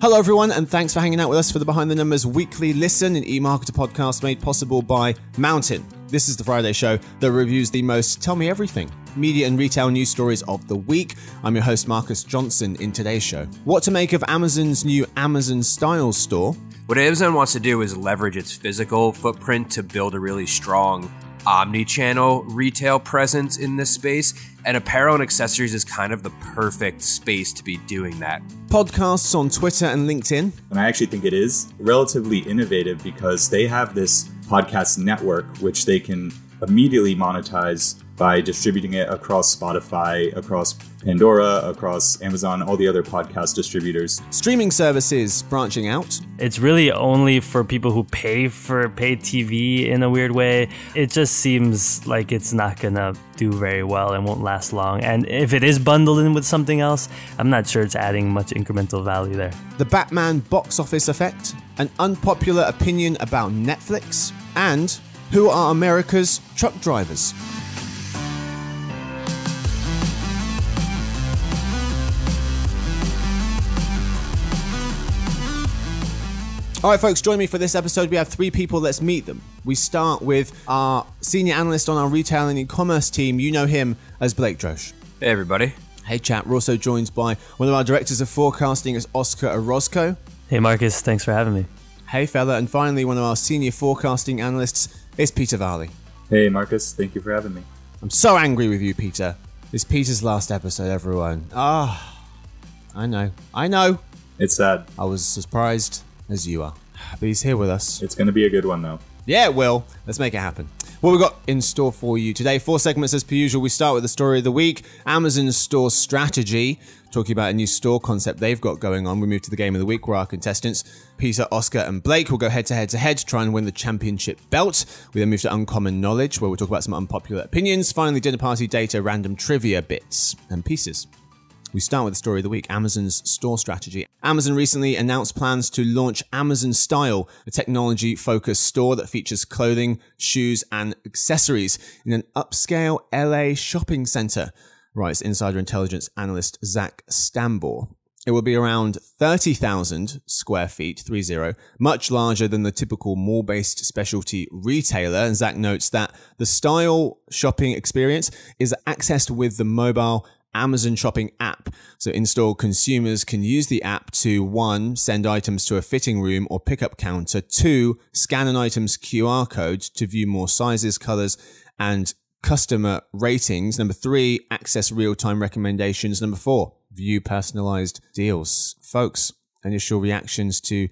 Hello everyone, and thanks for hanging out with us for the Behind the Numbers weekly listen, an e-marketer podcast made possible by Mountain. This is the Friday show that reviews the most tell me everything media and retail news stories of the week. I'm your host Marcus Johnson. In today's show, what to make of Amazon's new Amazon Style store. What Amazon wants to do is leverage its physical footprint to build a really strong omni-channel retail presence in this space, and apparel and accessories is kind of the perfect space to be doing that. Podcasts on Twitter and LinkedIn. And I actually think it is relatively innovative because they have this podcast network which they can immediately monetize by distributing it across Spotify, across Pandora, across Amazon, all the other podcast distributors. Streaming services branching out. It's really only for people who pay for paid TV in a weird way. It just seems like it's not gonna do very well and won't last long. And if it is bundled in with something else, I'm not sure it's adding much incremental value there. The Batman box office effect, an unpopular opinion about Netflix, and who are America's truck drivers? All right, folks, join me for this episode. We have three people. Let's meet them. We start with our senior analyst on our retail and e-commerce team. You know him as Blake Drosh. Hey, everybody. Hey, chat. We're also joined by one of our directors of forecasting is Oscar Orozco. Hey, Marcus. Thanks for having me. Hey, fella. And finally, one of our senior forecasting analysts is Peter Varley. Hey, Marcus. Thank you for having me. I'm so angry with you, Peter. It's Peter's last episode, everyone. I know. It's sad. I was surprised as you are. But he's here with us. It's going to be a good one, though. Yeah, it will. Let's make it happen. What we've got in store for you today, 4 segments as per usual. We start with the story of the week, Amazon's store strategy, talking about a new store concept they've got going on. We move to the game of the week where our contestants, Peter, Oscar, and Blake, will go head to head to try and win the championship belt. We then move to Uncommon Knowledge, where we'll talk about some unpopular opinions. Finally, dinner party data, random trivia bits and pieces. We start with the story of the week, Amazon's store strategy. Amazon recently announced plans to launch Amazon Style, a technology-focused store that features clothing, shoes, and accessories in an upscale LA shopping center, writes Insider Intelligence analyst Zach Stambor. It will be around 30,000 square feet, 30, much larger than the typical mall-based specialty retailer. And Zach notes that the Style shopping experience is accessed with the mobile Amazon shopping app. So in-store consumers can use the app to 1, send items to a fitting room or pickup counter, 2, scan an item's QR code to view more sizes, colors, and customer ratings. 3, access real-time recommendations. 4, view personalized deals. Folks, initial reactions to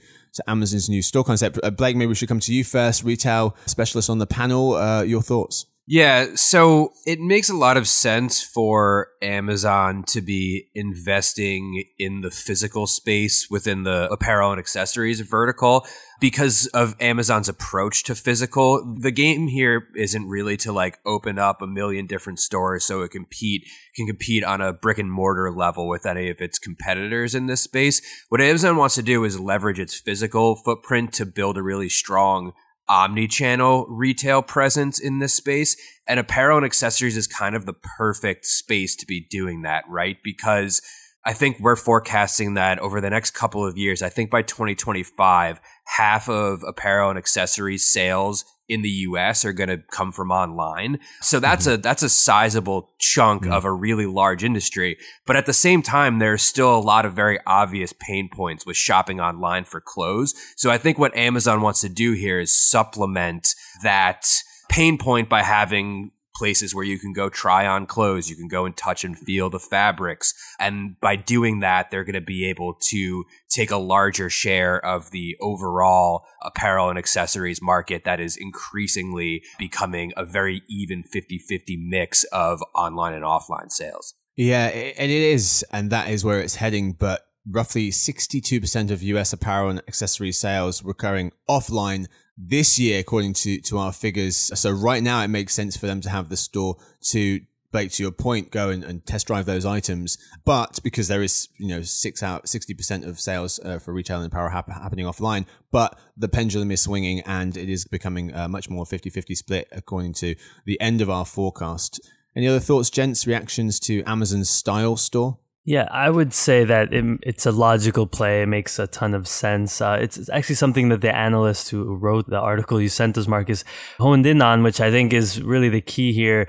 Amazon's new store concept. Blake, maybe we should come to you first, retail specialist on the panel. Your thoughts? Yeah, so it makes a lot of sense for Amazon to be investing in the physical space within the apparel and accessories vertical because of Amazon's approach to physical. The game here isn't really to open up a million different stores so it can compete on a brick and mortar level with any of its competitors in this space. What Amazon wants to do is leverage its physical footprint to build a really strong omni-channel retail presence in this space, and apparel and accessories is kind of the perfect space to be doing that, right? Because I think we're forecasting that over the next couple of years, I think by 2025, half of apparel and accessories sales in the US are going to come from online. So that's a sizable chunk of a really large industry. But at the same time, there's still a lot of very obvious pain points with shopping online for clothes. So I think what Amazon wants to do here is supplement that pain point by having places where you can go try on clothes, you can go and touch and feel the fabrics. And by doing that, they're going to be able to take a larger share of the overall apparel and accessories market that is increasingly becoming a very even 50-50 mix of online and offline sales. Yeah, and it is. And that is where it's heading. But roughly 62% of US apparel and accessory sales recurring offline this year, according to our figures. So right now, it makes sense for them to have the store to, Blake, to your point, go and test drive those items. But because there is, 60% of sales for retail and apparel happening offline, but the pendulum is swinging and it is becoming a much more 50-50 split according to the end of our forecast. Any other thoughts, gents, reactions to Amazon's Style store? Yeah, I would say that it's a logical play. It makes a ton of sense. It's actually something that the analyst who wrote the article you sent us, Marcus, honed in on, which I think is really the key here.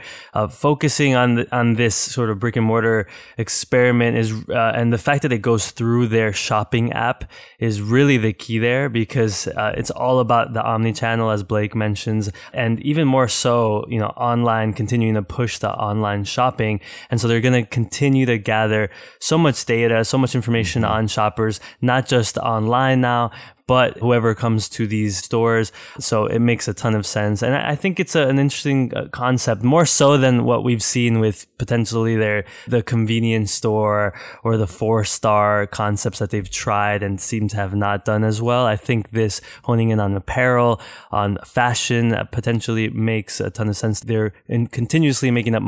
Focusing on this sort of brick and mortar experiment is, and the fact that it goes through their shopping app is really the key there, because it's all about the omni-channel, as Blake mentions, and even more so, online, continuing to push the online shopping. And so they're going to continue to gather so much data, so much information on shoppers, not just online now, but whoever comes to these stores. So it makes a ton of sense. And I think it's an interesting concept, more so than what we've seen with potentially the convenience store or the 4-star concepts that they've tried and seem to have not done as well. I think this honing in on apparel, on fashion, potentially makes a ton of sense. They're continuously taking up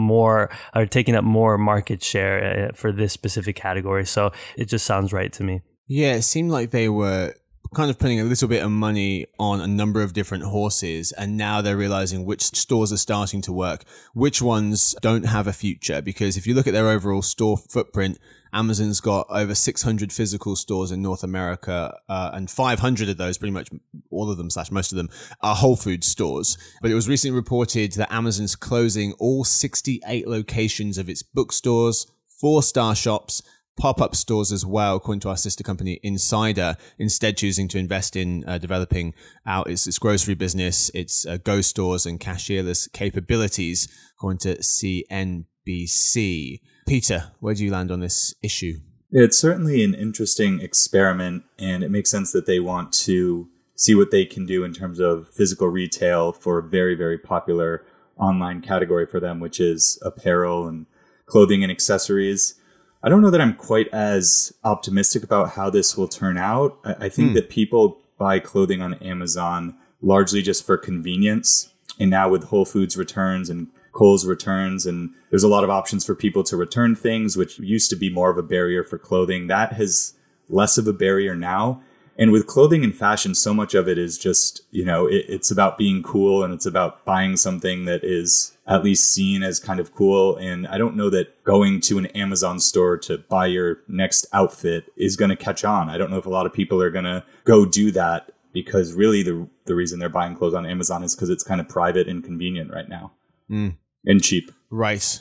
more market share for this specific category. So it just sounds right to me. Yeah, it seemed like they were kind of putting a little bit of money on a number of different horses, and now they're realizing which stores are starting to work, which ones don't have a future. Because if you look at their overall store footprint, Amazon's got over 600 physical stores in North America, and 500 of those, pretty much all of them / most of them, are Whole Foods stores. But it was recently reported that Amazon's closing all 68 locations of its bookstores, 4-star shops, pop-up stores as well, according to our sister company Insider, instead choosing to invest in developing out its grocery business, its Go stores and cashierless capabilities, according to CNBC. Peter, where do you land on this issue? It's certainly an interesting experiment, and it makes sense that they want to see what they can do in terms of physical retail for a very, very popular online category for them, which is apparel and clothing and accessories. I don't know that I'm quite as optimistic about how this will turn out. I think that people buy clothing on Amazon largely just for convenience. And now with Whole Foods returns and Kohl's returns, and there's a lot of options for people to return things, which used to be more of a barrier for clothing. That has less of a barrier now. And with clothing and fashion, so much of it is just, it's about being cool, and it's about buying something that is at least seen as kind of cool. And I don't know that going to an Amazon store to buy your next outfit is going to catch on. I don't know if a lot of people are going to go do that, because really the reason they're buying clothes on Amazon is because it's kind of private and convenient right now and cheap. Right.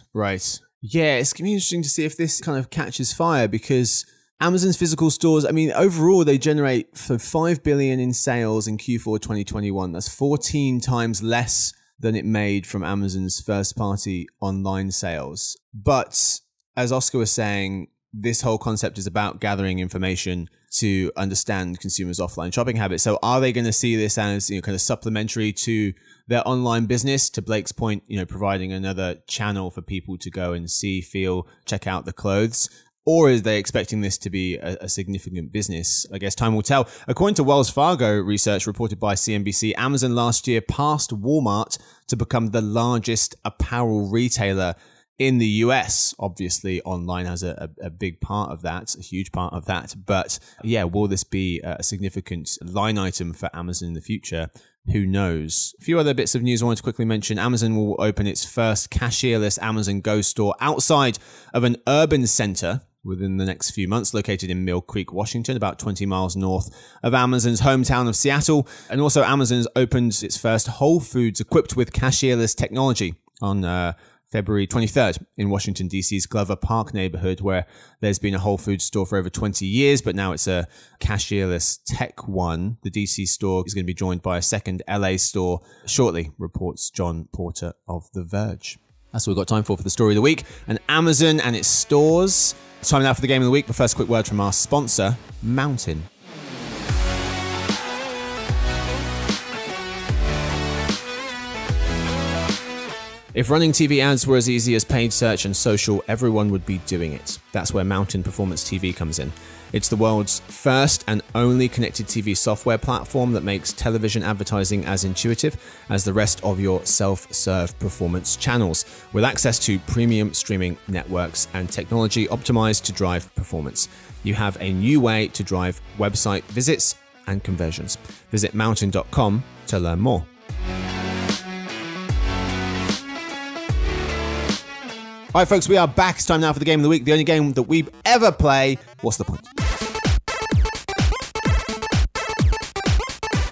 Yeah, it's going to be interesting to see if this kind of catches fire, because Amazon's physical stores, overall, they generate for $5 billion in sales in Q4 2021. That's 14 times less than it made from Amazon's first-party online sales. But as Oscar was saying, this whole concept is about gathering information to understand consumers' offline shopping habits. So are they going to see this as kind of supplementary to their online business? To Blake's point, providing another channel for people to go and see, feel, check out the clothes? Or is they expecting this to be a significant business? I guess time will tell. According to Wells Fargo research reported by CNBC, Amazon last year passed Walmart to become the largest apparel retailer in the US. Obviously, online has a big part of that, a huge part of that. But yeah, will this be a significant line item for Amazon in the future? Who knows? A few other bits of news I wanted to quickly mention. Amazon will open its first cashierless Amazon Go store outside of an urban center within the next few months, located in Mill Creek, Washington, about 20 miles north of Amazon's hometown of Seattle. And also Amazon's opened its first Whole Foods equipped with cashierless technology on February 23rd in Washington, D.C.'s Glover Park neighborhood, where there's been a Whole Foods store for over 20 years, but now it's a cashierless tech one. The D.C. store is going to be joined by a second L.A. store shortly, reports John Porter of The Verge. That's what we've got time for the story of the week. And Amazon and its stores. It's time now for the game of the week, but first, quick word from our sponsor, Mountain. If running TV ads were as easy as paid search and social, everyone would be doing it. That's where Mountain Performance TV comes in. It's the world's first and only connected TV software platform that makes television advertising as intuitive as the rest of your self-serve performance channels, with access to premium streaming networks and technology optimized to drive performance. You have a new way to drive website visits and conversions. Visit mountain.com to learn more. All right, folks, we are back. It's time now for the game of the week, the only game that we ever play. What's the point?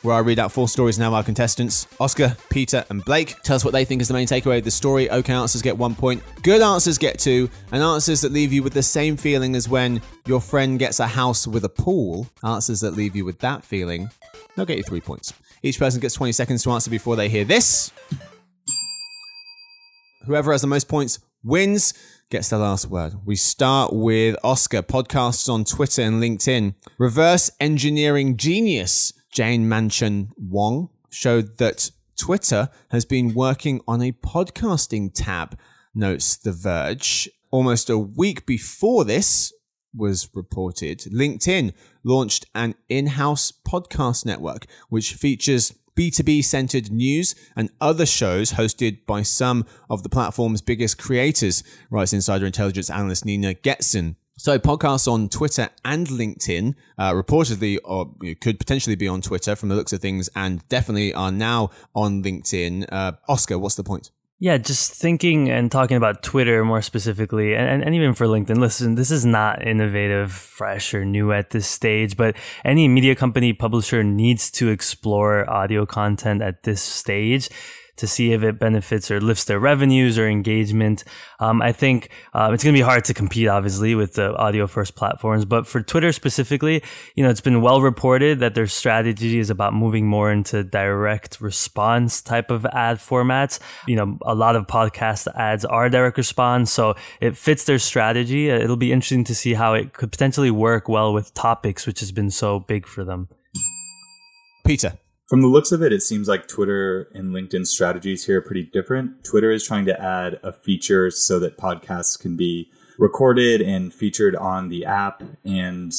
Where I read out 4 stories now, our contestants, Oscar, Peter, and Blake, tell us what they think is the main takeaway of the story. Okay answers get 1 point, good answers get 2, and answers that leave you with the same feeling as when your friend gets a house with a pool, answers that leave you with that feeling, they'll get you 3 points. Each person gets 20 seconds to answer before they hear this. Whoever has the most points wins, gets the last word. We start with Oscar. Podcasts on Twitter and LinkedIn. Reverse engineering genius Jane Manchin Wong showed that Twitter has been working on a podcasting tab, notes The Verge. Almost a week before this was reported, LinkedIn launched an in-house podcast network, which features B2B-centered news and other shows hosted by some of the platform's biggest creators, writes Insider Intelligence analyst Nina Getson. So podcasts on Twitter and LinkedIn, reportedly, or could potentially be on Twitter from the looks of things, and definitely are now on LinkedIn. Oscar, what's the point? Yeah, just thinking and talking about Twitter more specifically, and even for LinkedIn. Listen, this is not innovative, fresh, or new at this stage, but any media company publisher needs to explore audio content at this stage to see if it benefits or lifts their revenues or engagement. I think it's going to be hard to compete, obviously, with the audio first platforms. But for Twitter specifically, it's been well reported that their strategy is about moving more into direct response type of ad formats. A lot of podcast ads are direct response, so it fits their strategy. It'll be interesting to see how it could potentially work well with topics, which has been so big for them. Peter. From the looks of it, it seems like Twitter and LinkedIn strategies here are pretty different. Twitter is trying to add a feature so that podcasts can be recorded and featured on the app, and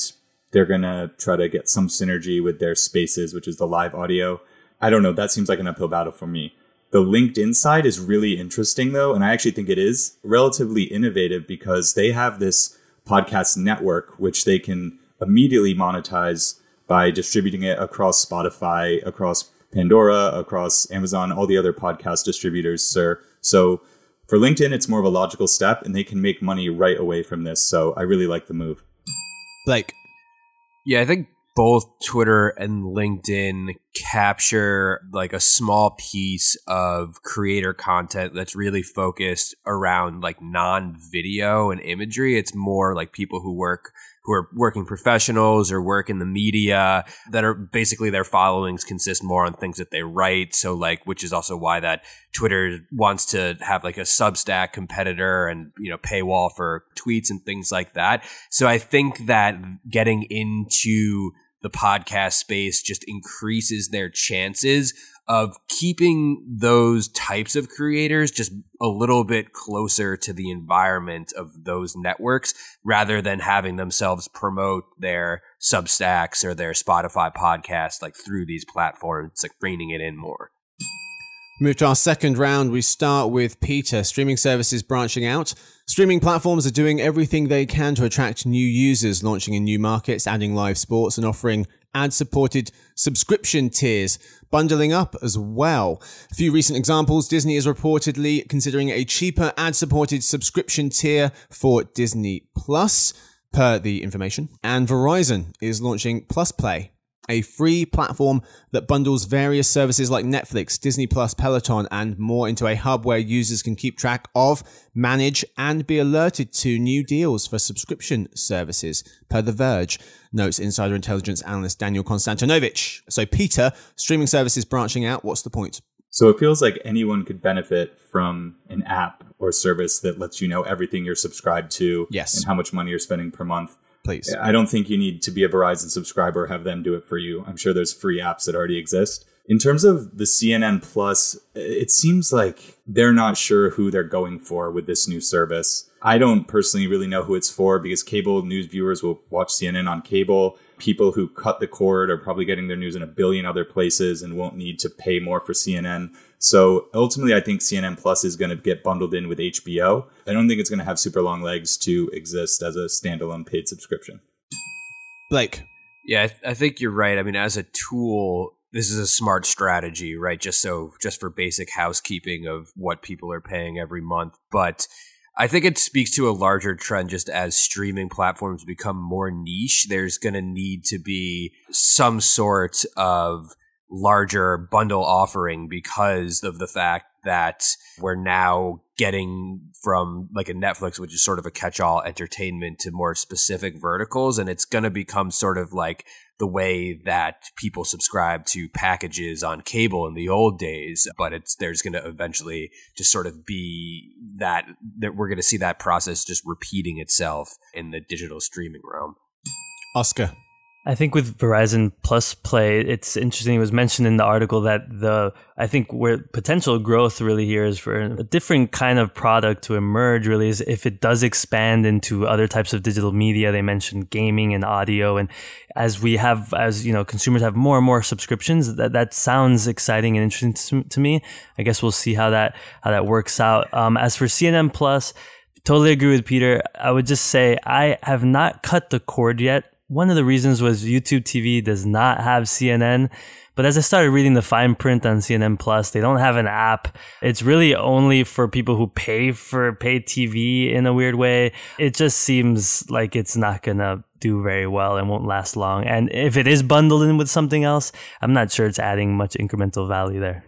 they're going to try to get some synergy with their Spaces, which is the live audio. I don't know. That seems like an uphill battle for me. The LinkedIn side is really interesting, though, and I actually think it is relatively innovative because they have this podcast network, which they can immediately monetize by distributing it across Spotify, across Pandora, across Amazon, all the other podcast distributors, sir. So for LinkedIn, it's more of a logical step, and they can make money right away from this. So I really like the move. Blake. Yeah, I think both Twitter and LinkedIn capture like a small piece of creator content that's really focused around like non-video and imagery. It's more like people who are working professionals or work in the media that are basically their followings consist more on things that they write. So which is also why that Twitter wants to have like a Substack competitor and, paywall for tweets and things like that. So I think that getting into the podcast space just increases their chances of keeping those types of creators just a little bit closer to the environment of those networks rather than having themselves promote their Substacks or their Spotify podcasts through these platforms, bringing it in more. Move to our second round. We start with Peter. Streaming services branching out. Streaming platforms are doing everything they can to attract new users, launching in new markets, adding live sports, and offering ad-supported subscription tiers, bundling up as well. A few recent examples. Disney is reportedly considering a cheaper ad-supported subscription tier for Disney Plus, per the information. And Verizon is launching Plus Play, a free platform that bundles various services like Netflix, Disney Plus, Peloton, and more into a hub where users can keep track of, manage, and be alerted to new deals for subscription services, per The Verge, notes Insider Intelligence analyst Daniel Konstantinovich. So, Peter, streaming services branching out, what's the point? So it feels like anyone could benefit from an app or service that lets you know everything you're subscribed to, yes, and how much money you're spending per month. Please. I don't think you need to be a Verizon subscriber or have them do it for you. I'm sure there's free apps that already exist. In terms of the CNN Plus, it seems like they're not sure who they're going for with this new service. I don't personally really know who it's for because cable news viewers will watch CNN on cable. People who cut the cord are probably getting their news in a billion other places and won't need to pay more for CNN. So ultimately, I think CNN Plus is going to get bundled in with HBO. I don't think it's going to have super long legs to exist as a standalone paid subscription. Blake. Yeah, I think you're right. I mean, as a tool, this is a smart strategy, right? Just for basic housekeeping of what people are paying every month. But I think it speaks to a larger trend just as streaming platforms become more niche. There's going to need to be some sort of larger bundle offering because of the fact that we're now getting from like a Netflix, which is sort of a catch-all entertainment, to more specific verticals. And it's going to become sort of like the way that people subscribe to packages on cable in the old days. But there's going to eventually just sort of be that we're going to see that process just repeating itself in the digital streaming realm. Oscar. I think with Verizon Plus Play, it's interesting. It was mentioned in the article that I think where potential growth really here is for a different kind of product to emerge really is if it does expand into other types of digital media. They mentioned gaming and audio. And as consumers have more and more subscriptions, that sounds exciting and interesting to me. I guess we'll see how that works out. As for CNN Plus, totally agree with Peter. I would just say I have not cut the cord yet. One of the reasons was YouTube TV does not have CNN. But as I started reading the fine print on CNN Plus, they don't have an app. It's really only for people who pay TV in a weird way. It just seems like it's not going to do very well and won't last long. And if it is bundled in with something else, I'm not sure it's adding much incremental value there.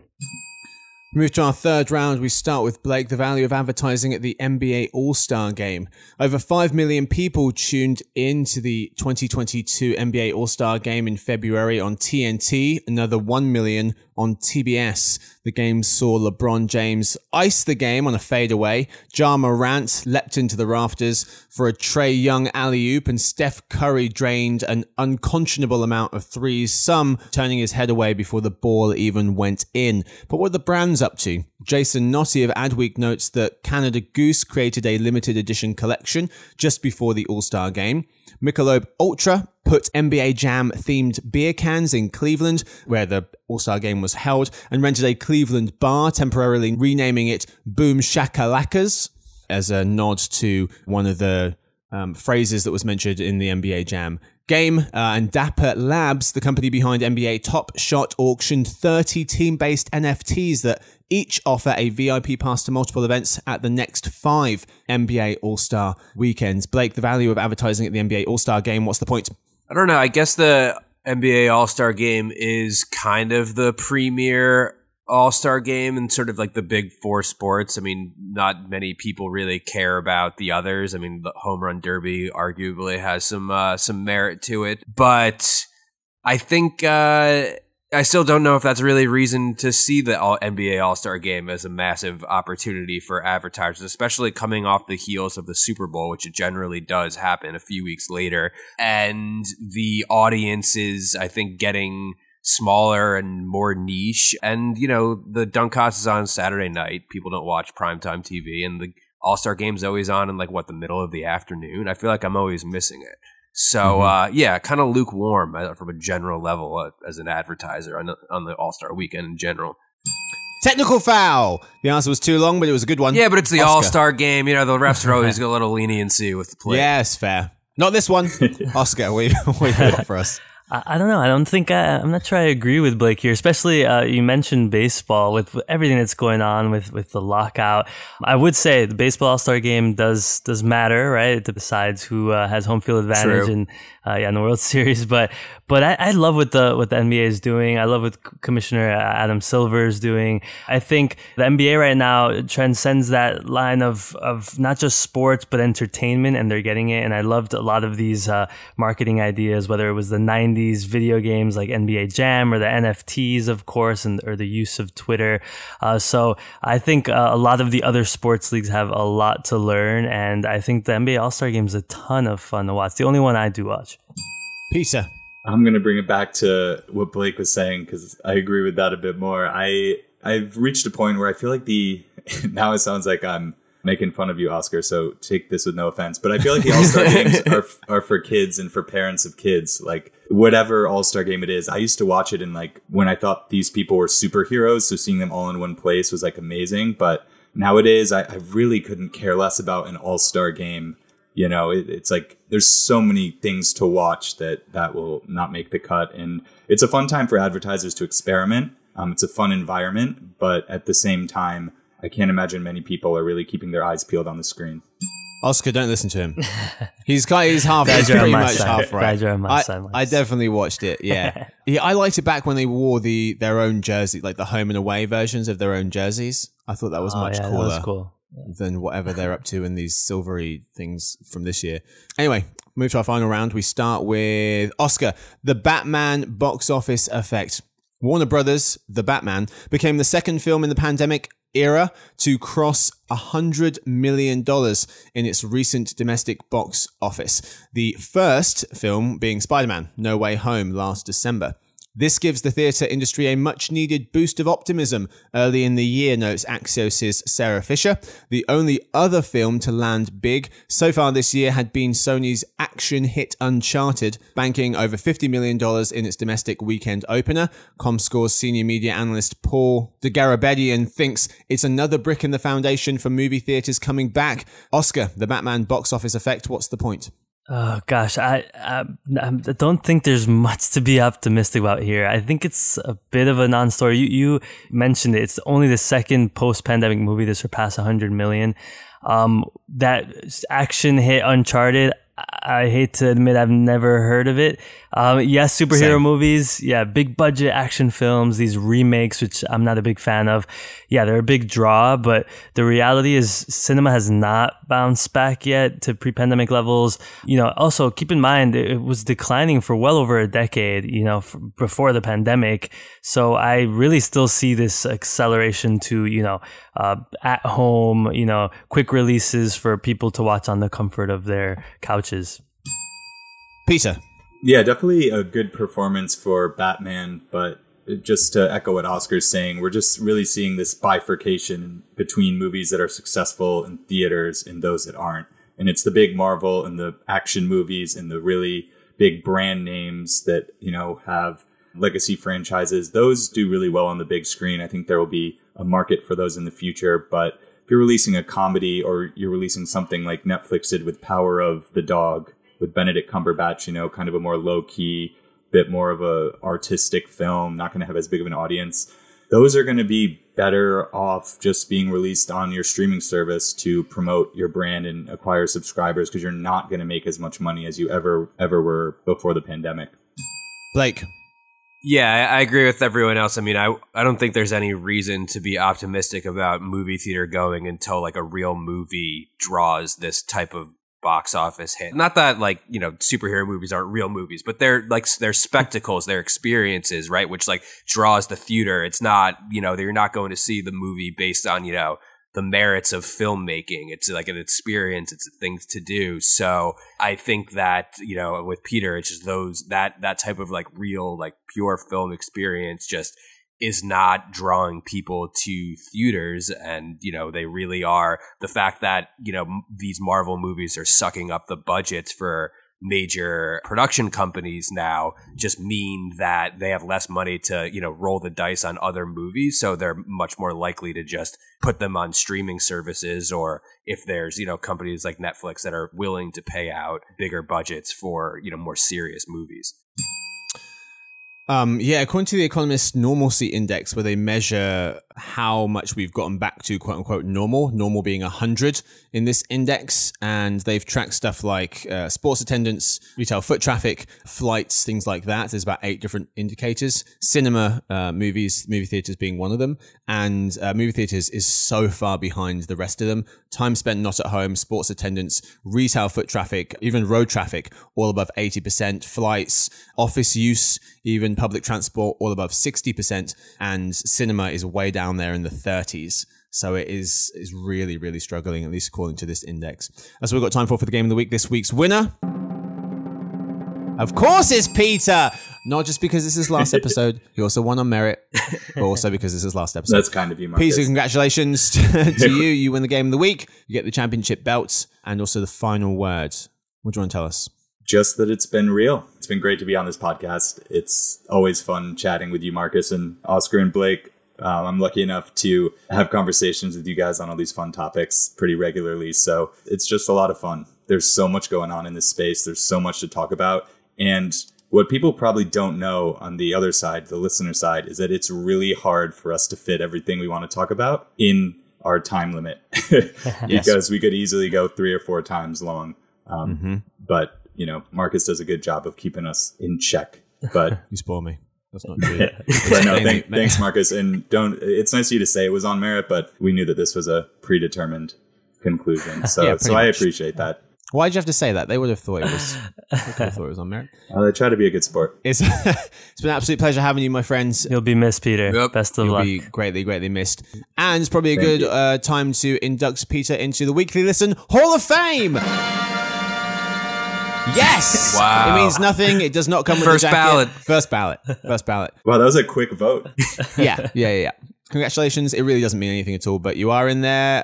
Move to our third round. We start with Blake, the value of advertising at the NBA All-Star Game. Over 5 million people tuned into the 2022 NBA All-Star Game in February on TNT, another 1 million on TBS. The game saw LeBron James ice the game on a fadeaway. Ja Morant leapt into the rafters for a Trae Young alley-oop, and Steph Curry drained an unconscionable amount of threes, some turning his head away before the ball even went in. But what are the brands up to? Jason Notty of Adweek notes that Canada Goose created a limited edition collection just before the All-Star Game. Michelob Ultra put NBA Jam themed beer cans in Cleveland, where the All-Star Game was held, and rented a Cleveland bar, temporarily renaming it Boom Shakalacas as a nod to one of the phrases that was mentioned in the NBA Jam game. And Dapper Labs, the company behind NBA Top Shot, auctioned 30 team-based NFTs that each offer a VIP pass to multiple events at the next 5 NBA All-Star weekends. Blake, the value of advertising at the NBA All-Star Game, what's the point? I don't know. I guess the NBA All-Star Game is kind of the premier All-Star Game and sort of like the big four sports. I mean, not many people really care about the others. I mean, the Home Run Derby arguably has some merit to it, but I think I still don't know if that's really reason to see the NBA All-Star Game as a massive opportunity for advertisers, especially coming off the heels of the Super Bowl, which generally does happen a few weeks later. And the audience is, I think, getting smaller and more niche. And, you know, the dunk contest is on Saturday night. People don't watch primetime TV. And the All-Star Game's always on in, like, the middle of the afternoon. I feel like I'm always missing it. So, yeah, kind of lukewarm from a general level as an advertiser on the All-Star Weekend in general. Technical foul. The answer was too long, but it was a good one. Yeah, but it's the All-Star Game. You know, the refs are always got a little leniency with the play. Yes, fair. Not this one. Oscar, what you got for us? I don't know. I don't think I'm not sure I agree with Blake here, especially you mentioned baseball with everything that's going on with the lockout. I would say the baseball All-Star Game does matter, right? It decides who has home field advantage in the World Series. But I love what the NBA is doing. I love what Commissioner Adam Silver is doing. I think the NBA right now transcends that line of not just sports but entertainment, and they're getting it. And I loved a lot of these marketing ideas, whether it was the 90s video games like NBA Jam or the NFTs, of course, or the use of Twitter. So I think a lot of the other sports leagues have a lot to learn, and I think the NBA All-Star Game is a ton of fun to watch. It's the only one I do watch. Peter. I'm going to bring it back to what Blake was saying because I agree with that a bit more. I've reached a point where I feel like now it sounds like I'm making fun of you, Oscar, so take this with no offense. But I feel like the All-Star Games are for kids and for parents of kids. Like, whatever All-Star Game it is, I used to watch it in, like, when I thought these people were superheroes, so seeing them all in one place was, like, amazing. But nowadays, I really couldn't care less about an All-Star Game. You know, it's like there's so many things to watch that will not make the cut. And it's a fun time for advertisers to experiment. It's a fun environment, but at the same time, I can't imagine many people are really keeping their eyes peeled on the screen. Oscar, don't listen to him. He's pretty much half right. I definitely watched it. Yeah. I liked it back when they wore their own jersey, like the home and away versions of their own jerseys. I thought that was much cooler. That was cool. Than whatever they're up to in these silvery things from this year. Anyway, move to our final round. We start with Oscar, the Batman box office effect. Warner Brothers' The Batman became the second film in the pandemic era to cross $100 million in its recent domestic box office. The first film being Spider-Man: No Way Home last December. This gives the theatre industry a much-needed boost of optimism early in the year, notes Axios' Sarah Fisher. The only other film to land big so far this year had been Sony's action hit Uncharted, banking over $50 million in its domestic weekend opener. Comscore's senior media analyst Paul DeGarabedian thinks it's another brick in the foundation for movie theatres coming back. Oscar, the Batman box office effect, what's the point? Oh gosh, I don't think there's much to be optimistic about here. I think it's a bit of a non-story. You mentioned it. It's only the second post-pandemic movie to surpass 100 million. That action hit Uncharted, I hate to admit I've never heard of it. Yes, superhero movies. Yeah, big budget action films, these remakes, which I'm not a big fan of. Yeah, they're a big draw, but the reality is cinema has not bounced back yet to pre-pandemic levels. You know, also keep in mind it was declining for well over a decade, you know, before the pandemic. So I really still see this acceleration to, you know, at home, you know, quick releases for people to watch on the comfort of their couches. Peter. Yeah, definitely a good performance for Batman, but just to echo what Oscar's saying, we're just really seeing this bifurcation between movies that are successful in theaters and those that aren't. And it's the big Marvel and the action movies and the really big brand names that, you know, have legacy franchises. Those do really well on the big screen. I think there will be a market for those in the future. But if you're releasing a comedy or you're releasing something like Netflix did with Power of the Dog, with Benedict Cumberbatch, you know, kind of a more low-key, bit more of a artistic film, not going to have as big of an audience. Those are going to be better off just being released on your streaming service to promote your brand and acquire subscribers, because you're not going to make as much money as you ever were before the pandemic. Blake. Yeah, I agree with everyone else. I mean, I don't think there's any reason to be optimistic about movie theater going until like a real movie draws this type of box office hit. Not that, like, you know, superhero movies aren't real movies, but they're spectacles, they're experiences, right? Which like draws the theater. It's not, you know, you're not going to see the movie based on, you know, the merits of filmmaking. It's like an experience. It's a thing to do. So I think that, you know, with Peter, it's just that type of like real, like pure film experience just is not drawing people to theaters. And, you know, they really are. The fact that, you know, these Marvel movies are sucking up the budgets for major production companies now just mean that they have less money to, you know, roll the dice on other movies. So they're much more likely to just put them on streaming services, or if there's, you know, companies like Netflix that are willing to pay out bigger budgets for, you know, more serious movies. Yeah, according to the Economist Normalcy Index, where they measure how much we've gotten back to quote unquote normal being 100 in this index, and they've tracked stuff like sports attendance, retail foot traffic, flights, things like that. There's about 8 different indicators. Cinema, movie theaters being one of them, and movie theaters is so far behind the rest of them. Time spent not at home, sports attendance, retail foot traffic, even road traffic, all above 80%. Flights, office use, even public transport, all above 60%, and cinema is way down there in the 30s. So it is really, really struggling, at least according to this index. That's what we've got time for the Game of the Week. This week's winner, of course, is Peter. Not just because this is last episode, he also won on merit, but also because this is last episode. That's kind of you, Marcus. Peter, congratulations to you. You win the Game of the Week. You get the championship belts and also the final word. What do you want to tell us? Just that it's been real. It's been great to be on this podcast. It's always fun chatting with you, Marcus, and Oscar and Blake. I'm lucky enough to have conversations with you guys on all these fun topics pretty regularly. So it's just a lot of fun. There's so much going on in this space. There's so much to talk about. And what people probably don't know on the other side, the listener side, is that it's really hard for us to fit everything we want to talk about in our time limit because we could easily go 3 or 4 times long. But, you know, Marcus does a good job of keeping us in check. But You spoil me. That's not true. but no, thanks, Marcus. And it's nice of you to say it was on merit, but we knew that this was a predetermined conclusion. So, Yeah, so I appreciate that. Why'd you have to say that? They would have thought it was. They could have thought it was on merit. I try to be a good sport. It's it's been an absolute pleasure having you, my friends. You'll be missed, Peter. Yep. Best of You'll luck. be greatly missed. And it's probably a good time to induct Peter into the Weekly Listen Hall of Fame. Yes! Wow. It means nothing. It does not come with First a jacket. ballot. First ballot. First ballot. Wow, that was a quick vote. Yeah. Congratulations. It really doesn't mean anything at all, but you are in there.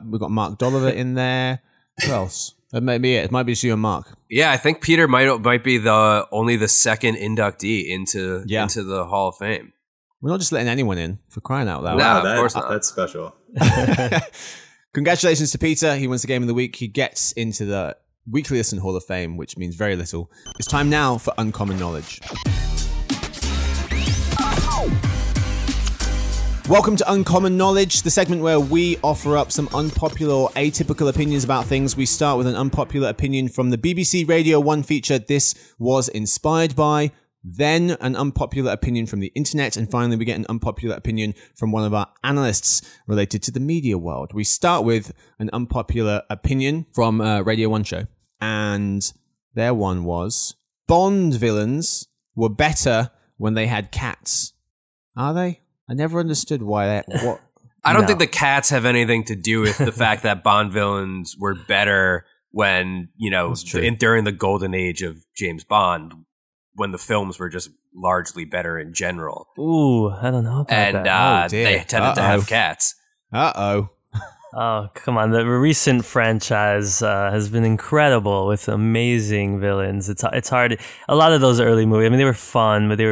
We've got Mark Dolliver in there. Who else? That might be it. It might be just you and Mark. Yeah, I think Peter might be only the second inductee into the Hall of Fame. We're not just letting anyone in, for crying out loud. No. Wow, of course not. That's special. Congratulations to Peter. He wins the Game of the Week. He gets into the Weekly Listen Hall of Fame, which means very little. It's time now for Uncommon Knowledge. Welcome to Uncommon Knowledge, the segment where we offer up some unpopular or atypical opinions about things. We start with an unpopular opinion from the BBC Radio 1 feature, This Was Inspired By. Then an unpopular opinion from the internet. And finally, we get an unpopular opinion from one of our analysts related to the media world. We start with an unpopular opinion from a Radio 1 show. And their one was, Bond villains were better when they had cats. Are they? I never understood why what. I don't think the cats have anything to do with the fact that Bond villains were better when, you know, during the golden age of James Bond, when the films were just largely better in general. Ooh, I don't know about and that. they tended to have cats. Uh-oh. Oh, come on. The recent franchise has been incredible with amazing villains. It's hard. A lot of those early movies, I mean, they were fun, but they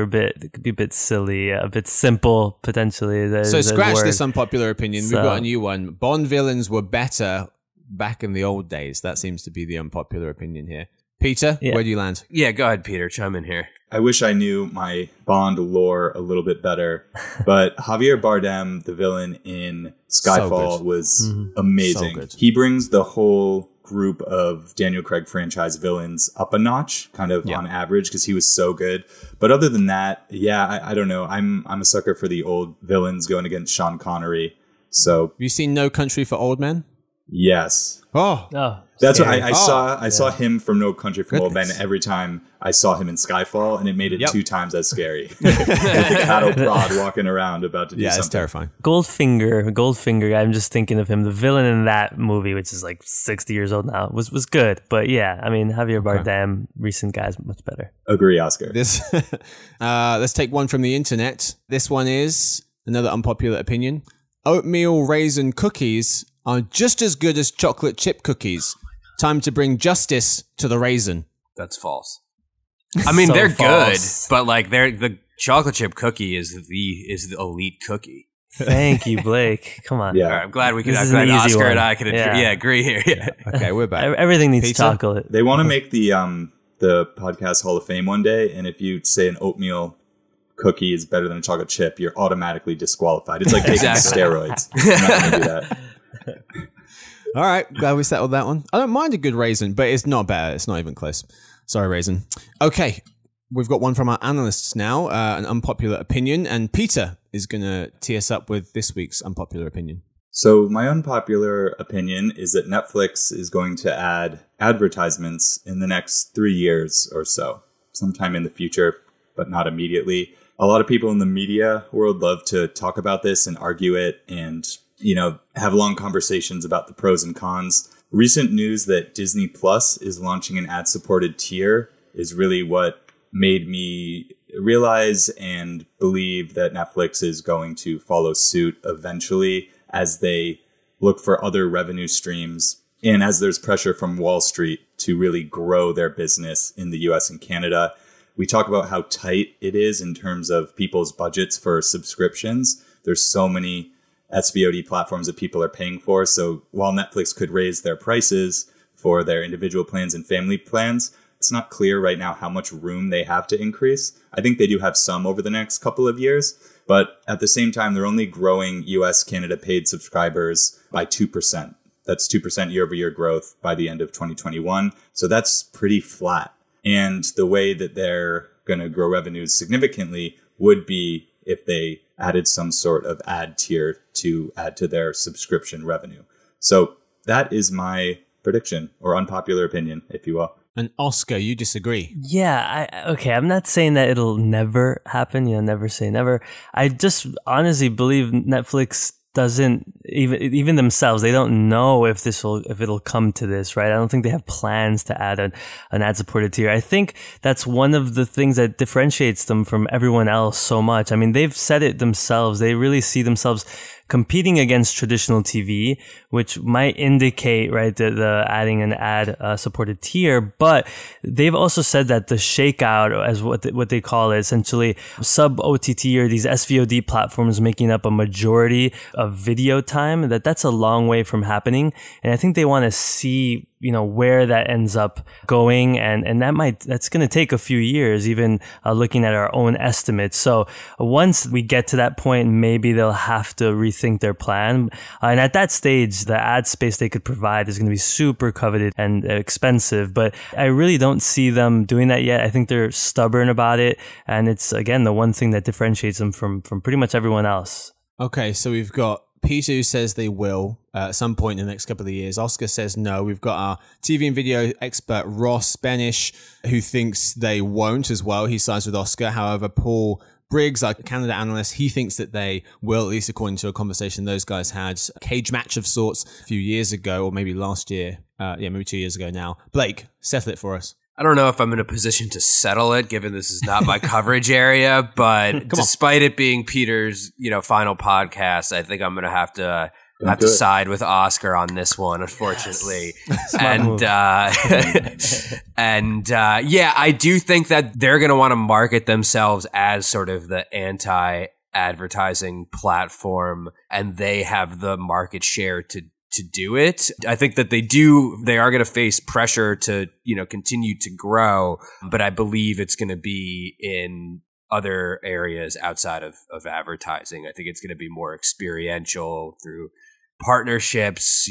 could be a bit silly, a bit simple, potentially. So scratch this unpopular opinion. So- We've got a new one. Bond villains were better back in the old days. That seems to be the unpopular opinion here. Peter, where do you land? Yeah, go ahead, Peter. Chime in here. I wish I knew my Bond lore a little bit better, but Javier Bardem, the villain in Skyfall, was amazing. So good. He brings the whole group of Daniel Craig franchise villains up a notch, kind of on average, because he was so good. But other than that, I don't know. I'm a sucker for the old villains going against Sean Connery. So Have you seen No Country for Old Men? yes. Oh, That's what scary. I saw him from No Country for Old Men Goodness. every time I saw him in Skyfall, and it made it 2 times as scary. With the cattle prod walking around about to do yeah, something. it's terrifying. Goldfinger. I'm just thinking of him. The villain in that movie, which is like 60 years old now, was good. But yeah, I mean, Javier Bardem, recent guy's much better. Agree, Oscar. This, let's take one from the internet. This one is another unpopular opinion. Oatmeal raisin cookies are just as good as chocolate chip cookies. Time to bring justice to the raisin. That's false. I mean, So they're false. good, but like the chocolate chip cookie is the elite cookie. Thank you, Blake. Come on. Yeah. All right, I'm glad we could. This I'm is an glad easy Oscar one. and I could agree here. Yeah. Okay, we're back. Everything needs Peter? chocolate. They want to make the podcast Hall of Fame one day, and if you say an oatmeal cookie is better than a chocolate chip, you're automatically disqualified. It's like taking Exactly. steroids. I'm not going to do that. All right, glad we settled that one. I don't mind a good raisin, but it's not better. It's not even close. Sorry, raisin. Okay, we've got one from our analysts now, an unpopular opinion, and Peter is going to tee us up with this week's unpopular opinion. So my unpopular opinion is that Netflix is going to add advertisements in the next 3 years or so, sometime in the future, but not immediately. A lot of people in the media world love to talk about this and argue it and, you know, have long conversations about the pros and cons. Recent news that Disney Plus is launching an ad-supported tier is really what made me realize and believe that Netflix is going to follow suit eventually as they look for other revenue streams and as there's pressure from Wall Street to really grow their business in the US and Canada. We talk about how tight it is in terms of people's budgets for subscriptions. There's so many SVOD platforms that people are paying for. So while Netflix could raise their prices for their individual plans and family plans, It's not clear right now how much room they have to increase. I think they do have some over the next couple of years, but at the same time, they're only growing US Canada paid subscribers by 2%. That's 2% year over year growth by the end of 2021. So that's pretty flat. And the way that they're going to grow revenues significantly would be if they added some sort of ad tier to add to their subscription revenue. So that is my prediction, or unpopular opinion, if you will. And Oscar, you disagree? Yeah, okay, I'm not saying that it'll never happen, never say never. I just honestly believe Netflix doesn't even themselves, they don't know if it'll come to this, right? I don't think they have plans to add an ad-supported tier. I think that's one of the things that differentiates them from everyone else so much. I mean, they've said it themselves. They really see themselves competing against traditional TV, which might indicate, right, the adding an ad-supported tier. But they've also said that the shakeout, as what they call it, essentially sub-OTT or these SVOD platforms making up a majority of video time, that's a long way from happening. And I think they want to see, where that ends up going. And that's going to take a few years, even looking at our own estimates. So once we get to that point, maybe they'll have to rethink their plan. And at that stage, the ad space they could provide is going to be super coveted and expensive. But I really don't see them doing that yet. I think they're stubborn about it. And it's, again, the one thing that differentiates them from pretty much everyone else. Okay, so we've got Peter, who says they will at some point in the next couple of years. Oscar says no. We've got our TV and video expert, Ross Benish, who thinks they won't as well. He sides with Oscar. However, Paul Briggs, our Canada analyst, he thinks that they will, at least according to a conversation those guys had. A cage match of sorts a few years ago, or maybe last year. Maybe 2 years ago now. Blake, settle it for us. I don't know if I'm in a position to settle it, given this is not my coverage area, but despite it being Peter's, final podcast, I think I'm going to have to side with Oscar on this one, unfortunately. Yes. I do think that they're going to want to market themselves as sort of the anti-advertising platform, and they have the market share to do it. I think that they are going to face pressure to, continue to grow, but I believe it's going to be in other areas outside of advertising. I think it's going to be more experiential through partnerships,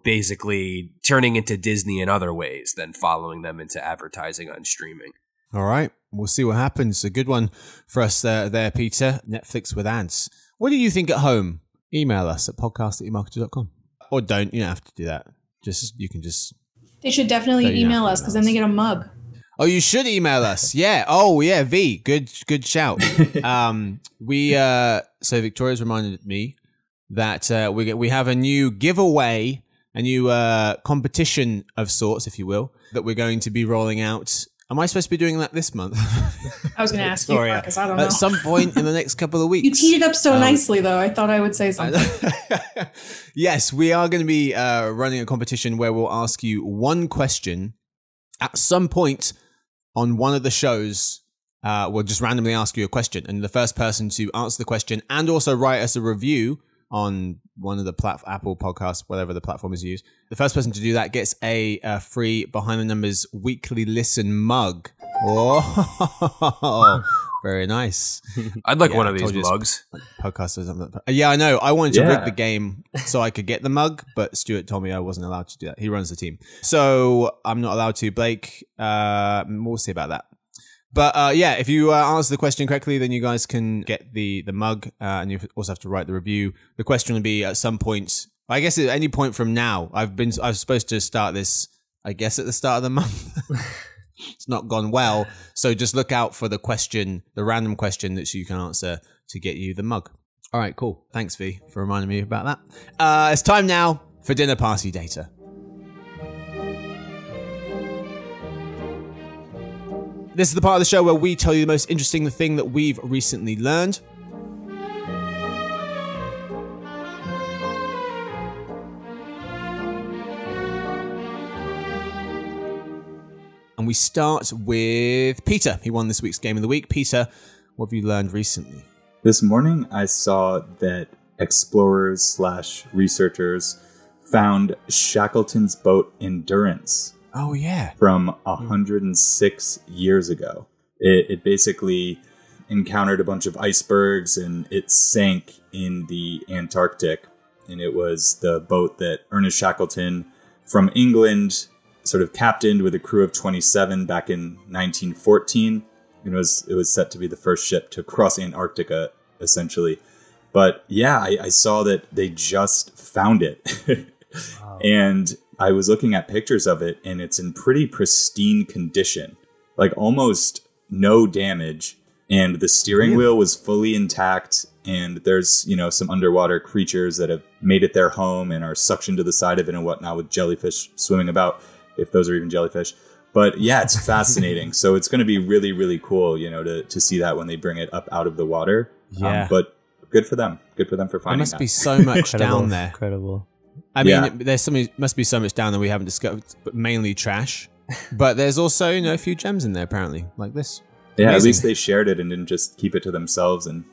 basically turning into Disney in other ways than following them into advertising on streaming. All right. We'll see what happens. A good one for us there, Peter. Netflix with ads. What do you think at home? Email us at podcast@emarketer.com. Or don't. You don't have to do that. You can just... They should definitely email us, because then they get a mug. Oh, you should email us. Yeah. Oh, yeah. V. Good shout. So Victoria's reminded me that we have a new giveaway, a new competition of sorts, if you will, that we're going to be rolling out. Am I supposed to be doing that this month? I was going to ask you, Marcus. I don't know. At some point in the next couple of weeks. You teed it up so nicely, though. I thought I would say something. Yes, we are going to be running a competition where we'll ask you one question at some point on one of the shows. We'll just randomly ask you a question, and the first person to answer the question and also write us a review on one of the Apple podcasts, whatever the platform is used. The first person to do that gets a free Behind the Numbers weekly listen mug. Oh, very nice. I'd like one of these mugs. Podcast or something. Yeah, I know. I wanted to rig the game so I could get the mug, but Stuart told me I wasn't allowed to do that. He runs the team. So I'm not allowed to. Blake, we'll see about that. But if you answer the question correctly, then you guys can get the mug, and you also have to write the review. The question will be at some point, I guess at any point from now. I was supposed to start this, I guess, at the start of the month. It's not gone well, so just look out for the question, the random question that you can answer to get you the mug. All right, cool. Thanks, V, for reminding me about that. It's time now for dinner party data. This is the part of the show where we tell you the most interesting thing that we've recently learned. And we start with Peter. He won this week's Game of the Week. Peter, what have you learned recently? This morning, I saw that explorers/researchers found Shackleton's boat Endurance Oh, yeah. From 106 years ago. It basically encountered a bunch of icebergs and it sank in the Antarctic. And it was the boat that Ernest Shackleton from England sort of captained with a crew of 27 back in 1914. It was set to be the first ship to cross Antarctica, essentially. But yeah, I saw that they just found it. Wow. And I was looking at pictures of it, and it's in pretty pristine condition, like almost no damage. And the steering wheel was fully intact. And there's, some underwater creatures that have made it their home and are suctioned to the side of it and whatnot, with jellyfish swimming about, if those are even jellyfish. But yeah, it's fascinating. So it's going to be really, really cool, to see that when they bring it up out of the water. Yeah. But good for them. Good for them for finding that. There must be so much down there. Incredible. I mean, must be so much down there we haven't discovered, but mainly trash. But there's also, a few gems in there, apparently, like this. Yeah, Amazing. At least they shared it and didn't just keep it to themselves and,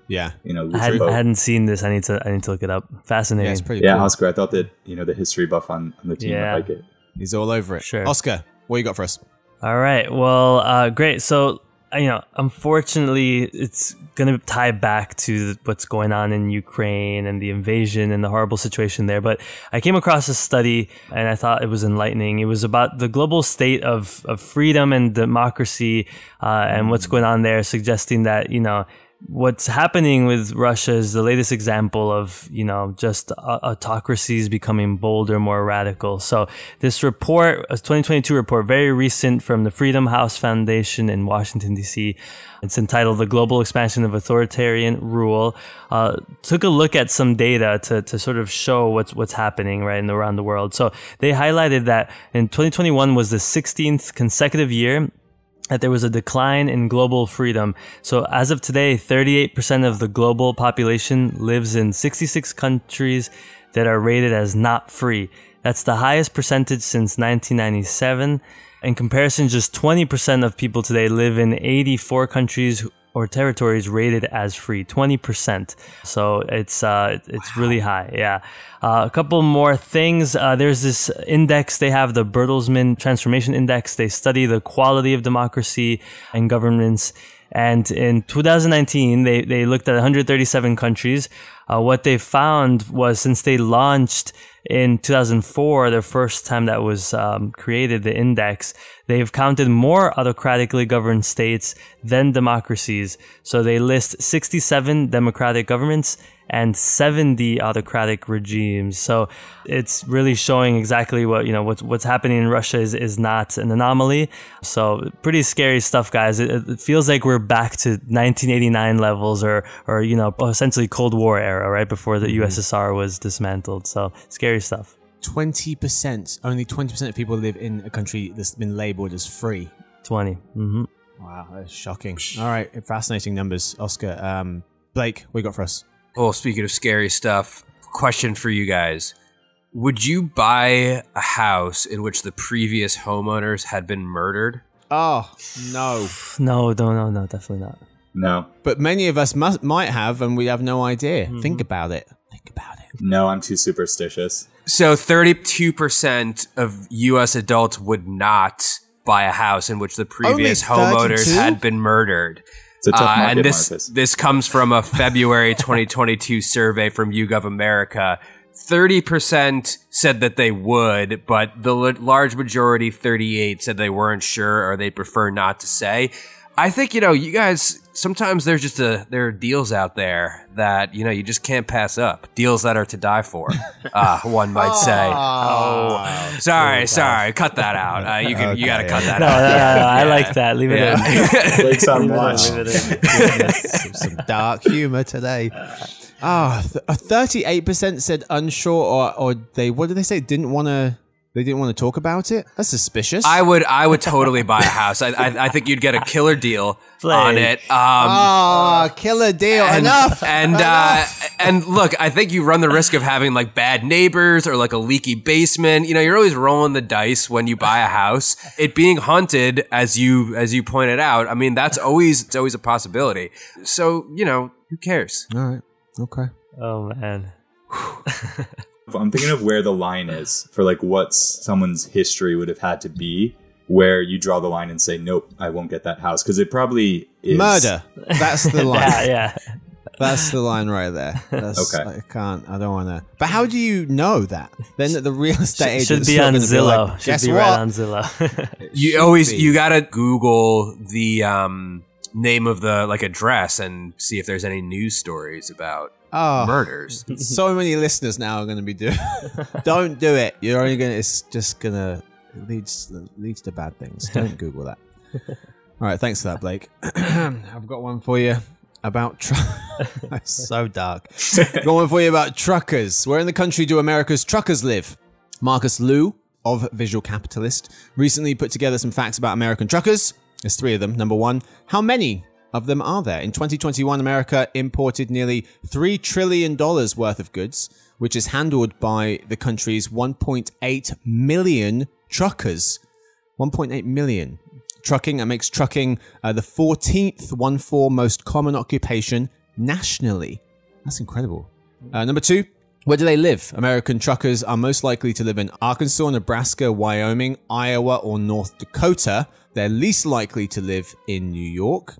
yeah, I hadn't seen this. I need to look it up. Fascinating. Yeah, it's pretty cool. cool. Oscar, I thought that, the history buff on the team would like it. He's all over it. Sure. Oscar, what you got for us? All right. Well, great. So, unfortunately, it's going to tie back to what's going on in Ukraine and the invasion and the horrible situation there. But I came across a study and I thought it was enlightening. It was about the global state of freedom and democracy and what's going on there, suggesting that, what's happening with Russia is the latest example of, just autocracies becoming bolder, more radical. So this report, a 2022 report, very recent from the Freedom House Foundation in Washington, D.C., it's entitled The Global Expansion of Authoritarian Rule, took a look at some data to sort of show what's happening right around the world. So they highlighted that in 2021 was the 16th consecutive year that there was a decline in global freedom. So as of today, 38% of the global population lives in 66 countries that are rated as not free. That's the highest percentage since 1997. In comparison, just 20% of people today live in 84 countries or territories rated as free, 20%. So it's really high. Yeah. A couple more things. There's this index. They have the Bertelsmann Transformation Index. They study the quality of democracy and governance. And in 2019, they looked at 137 countries. What they found was, since they launched in 2004, the first time that was created, the index, they've counted more autocratically governed states than democracies. So they list 67 democratic governments and 70 autocratic regimes. So it's really showing exactly what's happening in Russia is not an anomaly. So pretty scary stuff, guys. It feels like we're back to 1989 levels or essentially Cold War era, right before the USSR was dismantled. So scary stuff. 20%, only 20% of people live in a country that's been labeled as free. 20. Mm-hmm. Wow, that's shocking. All right, fascinating numbers, Oscar. Blake, what you got for us? Well, speaking of scary stuff, question for you guys. Would you buy a house in which the previous homeowners had been murdered? Oh, no. No, definitely not. No. But many of us might have, and we have no idea. Mm-hmm. Think about it. No, I'm too superstitious. So 32% of U.S. adults would not buy a house in which the previous homeowners had been murdered. It's a tough market, and Marcus. This comes from a February 2022 survey from YouGov America. 30% said that they would, but the large majority, 38%, said they weren't sure or they prefer not to say. I think, you guys, sometimes there are deals out there that, you just can't pass up. Deals that are to die for, one might say. Oh. Sorry. Cut that out. You got to cut that out. No, I like that. Leave it in. Blake's on watch. Some dark humor today. 38% said unsure or they, what did they say? They didn't want to talk about it? That's suspicious. I would totally buy a house. I think you'd get a killer deal on it. Killer deal. Enough. And look, I think you run the risk of having like bad neighbors or like a leaky basement. You're always rolling the dice when you buy a house. It being haunted, as you pointed out, I mean, it's always a possibility. So, who cares? All right. Okay. Oh, man. I'm thinking of where the line is for like what someone's history would have had to be, where you draw the line and say, nope, I won't get that house. Because it probably is. Murder. That's the line. Yeah. That's the line right there. That's, Okay. I don't want to. But how do you know that? Then the real estate agent Should be on Zillow. Guess Should be what? right on Zillow. You gotta Google the name of the like address and see if there's any news stories about murders. So many listeners now are going to be doing. Don't do it. You're only going to. It's just going to leads to bad things. Don't Google that. All right, thanks for that, Blake. I've got one for you about It's so dark. I've got one for you about truckers. Where in the country do America's truckers live? Marcus Liu of Visual Capitalist recently put together some facts about American truckers. There's 3 of them. Number 1, how many of them are there? In 2021, America imported nearly $3 trillion worth of goods, which is handled by the country's 1.8 million truckers. 1.8 million. Trucking, that makes trucking the 14th most common occupation nationally. That's incredible. Number 2, where do they live? American truckers are most likely to live in Arkansas, Nebraska, Wyoming, Iowa, or North Dakota. They're least likely to live in New York.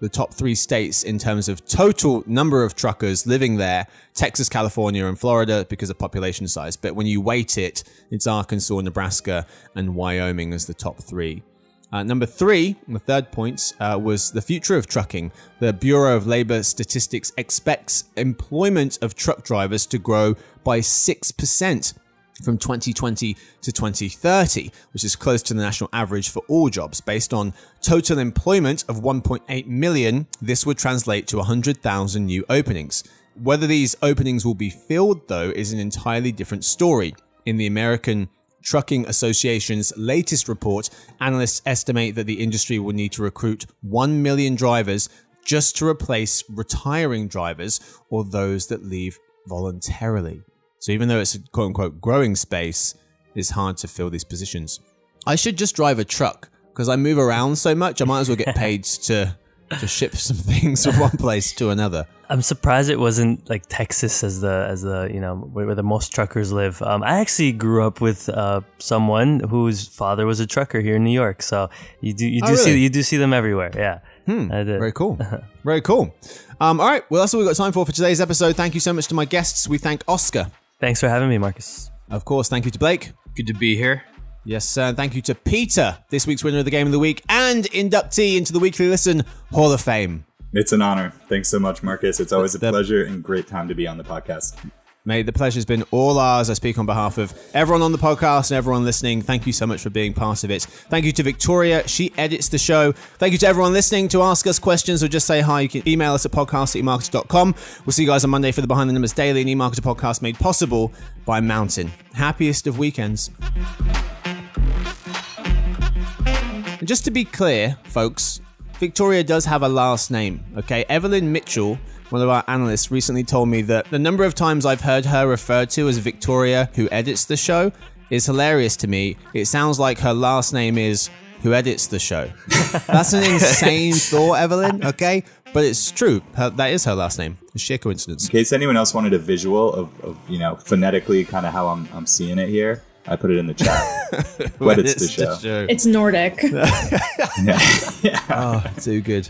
The top 3 states in terms of total number of truckers living there, Texas, California, and Florida because of population size. But when you weight it, it's Arkansas, Nebraska, and Wyoming as the top 3. Number 3, the third point, was the future of trucking. The Bureau of Labor Statistics expects employment of truck drivers to grow by 6% from 2020 to 2030, which is close to the national average for all jobs. Based on total employment of 1.8 million, this would translate to 100,000 new openings. Whether these openings will be filled, though, is an entirely different story. In the American Trucking Association's latest report, analysts estimate that the industry will need to recruit 1 million drivers just to replace retiring drivers or those that leave voluntarily. So even though it's a quote-unquote growing space, it's hard to fill these positions. I should just drive a truck because I move around so much. I might as well get paid to ship some things from one place to another. I'm surprised it wasn't like Texas as the you know where the most truckers live. I actually grew up with someone whose father was a trucker here in New York, so you do see them everywhere. Yeah, I did. Very cool. Very cool. All right, well that's all we've got time for today's episode. Thank you so much to my guests. We thank Oscar. Thanks for having me, Marcus. Of course, thank you to Blake. Good to be here. Yes, sir. Thank you to Peter, this week's winner of the Game of the Week and inductee into the Weekly Listen Hall of Fame. It's an honor. Thanks so much, Marcus. It's always a pleasure and great time to be on the podcast. Mate, the pleasure's been all ours. I speak on behalf of everyone on the podcast and everyone listening. Thank you so much for being part of it. Thank you to Victoria. She edits the show. Thank you to everyone listening. To ask us questions or just say hi, you can email us at podcast@emarketer.com. We'll see you guys on Monday for the Behind the Numbers Daily and eMarketer podcast made possible by Mountain. Happiest of weekends. And just to be clear, folks, Victoria does have a last name, okay? Evelyn Mitchell, one of our analysts, recently told me that the number of times I've heard her referred to as Victoria, who edits the show, is hilarious to me. It sounds like her last name is who edits the show. That's an insane thought, Evelyn, okay? But it's true. That is her last name. It's sheer coincidence. In case anyone else wanted a visual of you know, phonetically kind of how I'm seeing it here, I put it in the chat. But it's the show. It's Nordic. Yeah. Oh, too good.